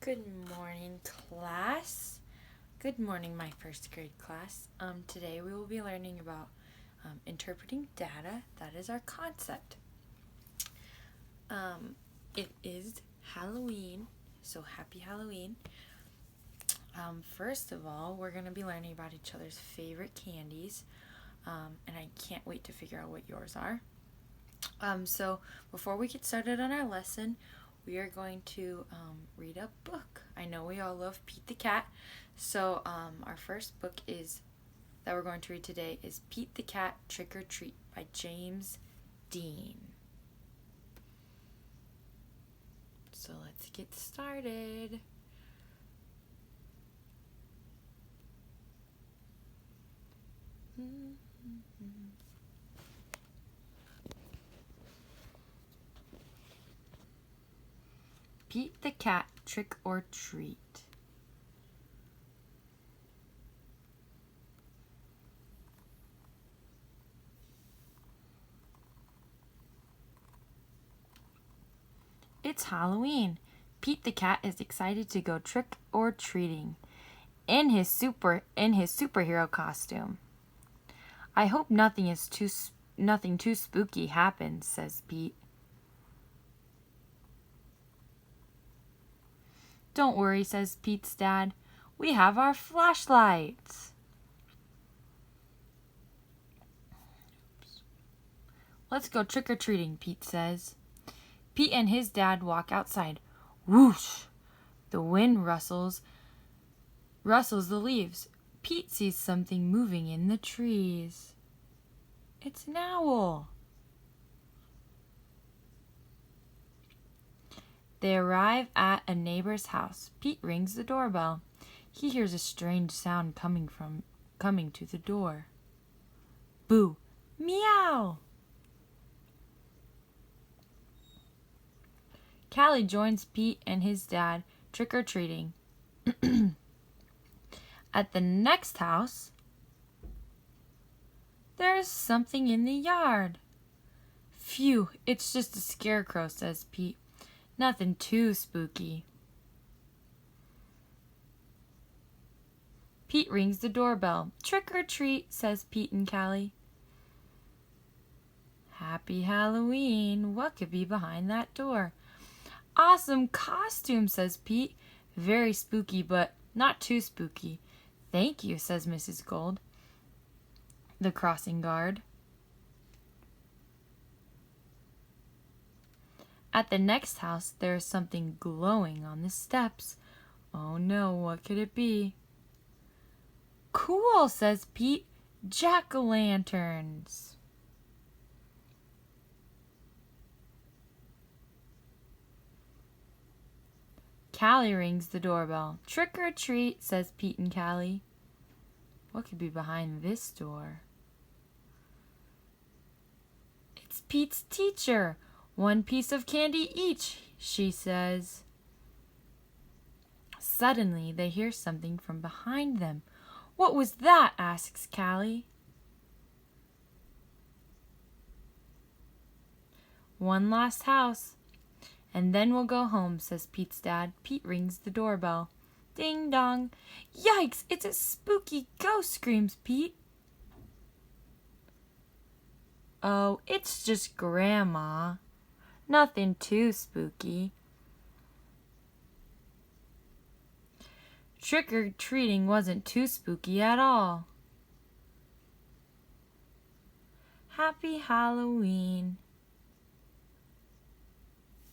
Good morning, class. Good morning, my first grade class. Today we will be learning about interpreting data. That is our concept. It is Halloween, so happy Halloween. First of all, we're going to be learning about each other's favorite candies, and I can't wait to figure out what yours are. So before we get started on our lesson, we are going to read a book. I know we all love Pete the Cat, so our first book that we're going to read today is Pete the Cat Trick or Treat by James Dean. So let's get started. Pete the Cat Trick or Treat. It's Halloween. Pete the Cat is excited to go trick or treating in his superhero costume. I hope nothing too spooky happens, says Pete. Don't worry, says Pete's dad. We have our flashlights. Let's go trick-or-treating, Pete says. Pete and his dad walk outside. Whoosh! The wind rustles the leaves. Pete sees something moving in the trees. It's an owl. They arrive at a neighbor's house. Pete rings the doorbell. He hears a strange sound coming to the door. Boo! Meow! Callie joins Pete and his dad trick-or-treating. At the next house, there's something in the yard. Phew, it's just a scarecrow, says Pete. Nothing too spooky. Pete rings the doorbell. Trick or treat, says Pete and Callie. Happy Halloween. What could be behind that door? Awesome costume, says Pete. Very spooky, but not too spooky. Thank you, says Mrs. Gold, the crossing guard. At the next house, there is something glowing on the steps. Oh no, what could it be? Cool, says Pete. Jack-o'-lanterns. Callie rings the doorbell. Trick or treat, says Pete and Callie. What could be behind this door? It's Pete's teacher. 1 piece of candy each, she says. Suddenly, they hear something from behind them. What was that? Asks Callie. One last house, and then we'll go home, says Pete's dad. Pete rings the doorbell. Ding dong. Yikes, it's a spooky ghost, screams Pete. Oh, it's just Grandma. Nothing too spooky. Trick-or-treating wasn't too spooky at all. Happy Halloween.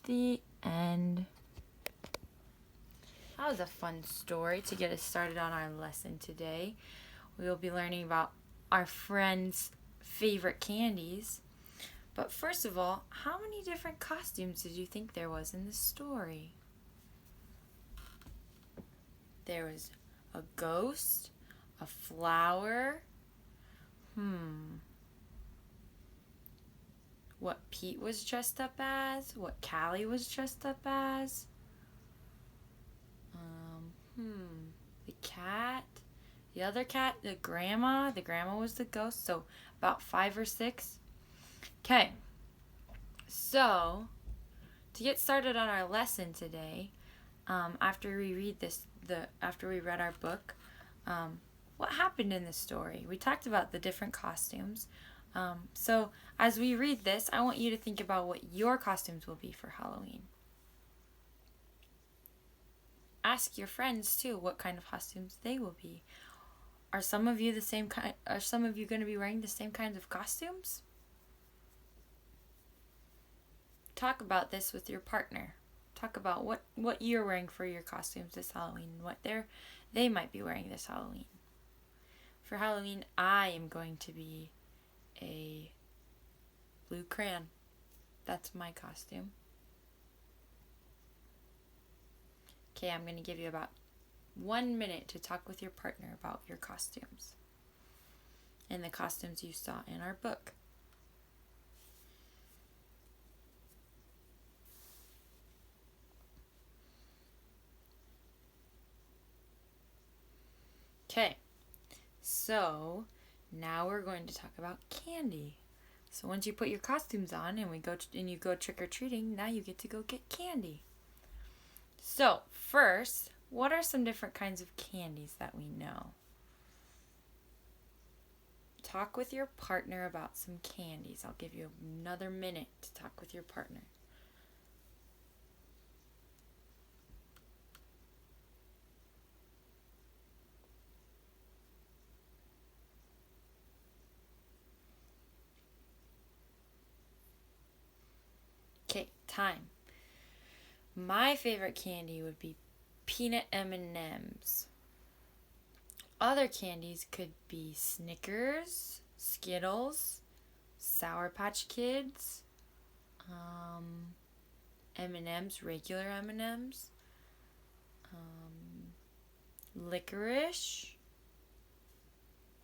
The end. That was a fun story to get us started on our lesson today. We will be learning about our friends' favorite candies. But first of all, how many different costumes did you think there was in the story? There was a ghost, a flower, what Pete was dressed up as, what Callie was dressed up as, the cat, the other cat, the grandma was the ghost, so about 5 or 6. Okay, so to get started on our lesson today, after we read our book, what happened in the story. We talked about the different costumes. So as we read this, I want you to think about what your costumes will be for Halloween. Ask your friends too what kind of costumes they will be. Are some of you going to be wearing the same kinds of costumes? Talk about this with your partner. Talk about what you're wearing for your costumes this Halloween and what they might be wearing this Halloween. For Halloween, I am going to be a blue crayon. That's my costume. Okay, I'm going to give you about 1 minute to talk with your partner about your costumes and the costumes you saw in our book. Okay, so now we're going to talk about candy. So once you put your costumes on and you go trick-or-treating, now you get to go get candy. So first, what are some different kinds of candies that we know? Talk with your partner about some candies. I'll give you another minute to talk with your partner. Okay, time. My favorite candy would be peanut M&Ms. Other candies could be Snickers, Skittles, Sour Patch Kids, M&Ms, regular M&Ms, licorice.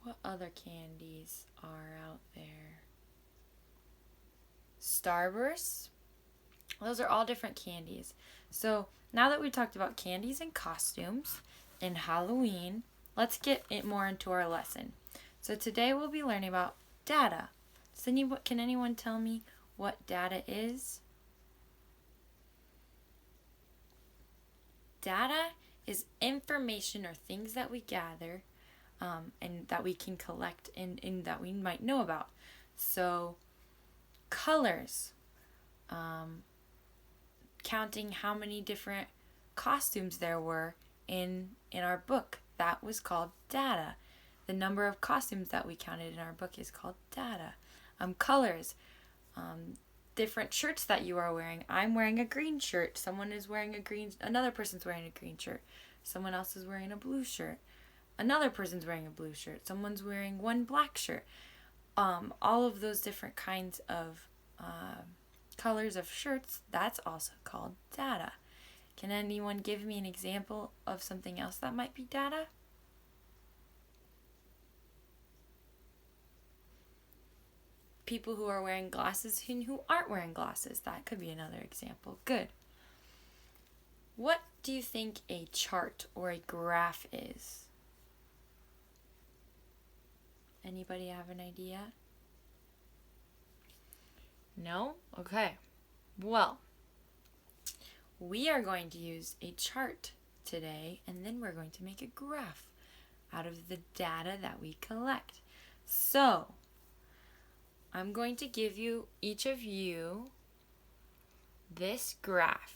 What other candies are out there? Starburst. Those are all different candies. So now that we talked about candies and costumes and Halloween, let's get more into our lesson. So today we'll be learning about data. Can anyone tell me what data is? Data is information or things that we gather and that we can collect and that we might know about. So colors. Counting how many different costumes there were in our book. That was called data. The number of costumes that we counted in our book is called data. Colors. Different shirts that you are wearing. I'm wearing a green shirt. Another person's wearing a green shirt. Someone else is wearing a blue shirt. Another person's wearing a blue shirt. Someone's wearing one black shirt. All of those different kinds of colors of shirts, that's also called data. Can anyone give me an example of something else that might be data? People who are wearing glasses and who aren't wearing glasses. That could be another example. Good. What do you think a chart or a graph is? Anybody have an idea? No? Okay. Well, we are going to use a chart today, and then we're going to make a graph out of the data that we collect. So, I'm going to give each of you this graph.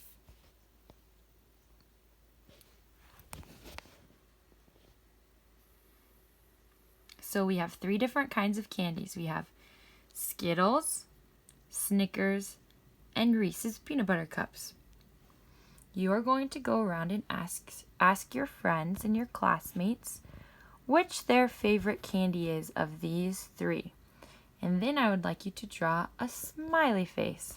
So we have 3 different kinds of candies. We have Skittles, Snickers, and Reese's Peanut Butter Cups. You are going to go around and ask your friends and your classmates which their favorite candy is of these 3. And then I would like you to draw a smiley face.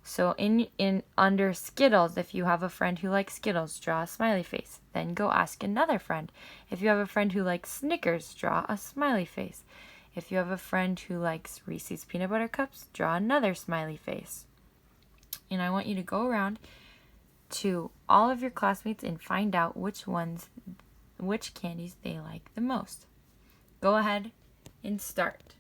So in under Skittles, if you have a friend who likes Skittles, draw a smiley face. Then go ask another friend. If you have a friend who likes Snickers, draw a smiley face. If you have a friend who likes Reese's Peanut Butter Cups, draw another smiley face. And I want you to go around to all of your classmates and find out which candies they like the most. Go ahead and start.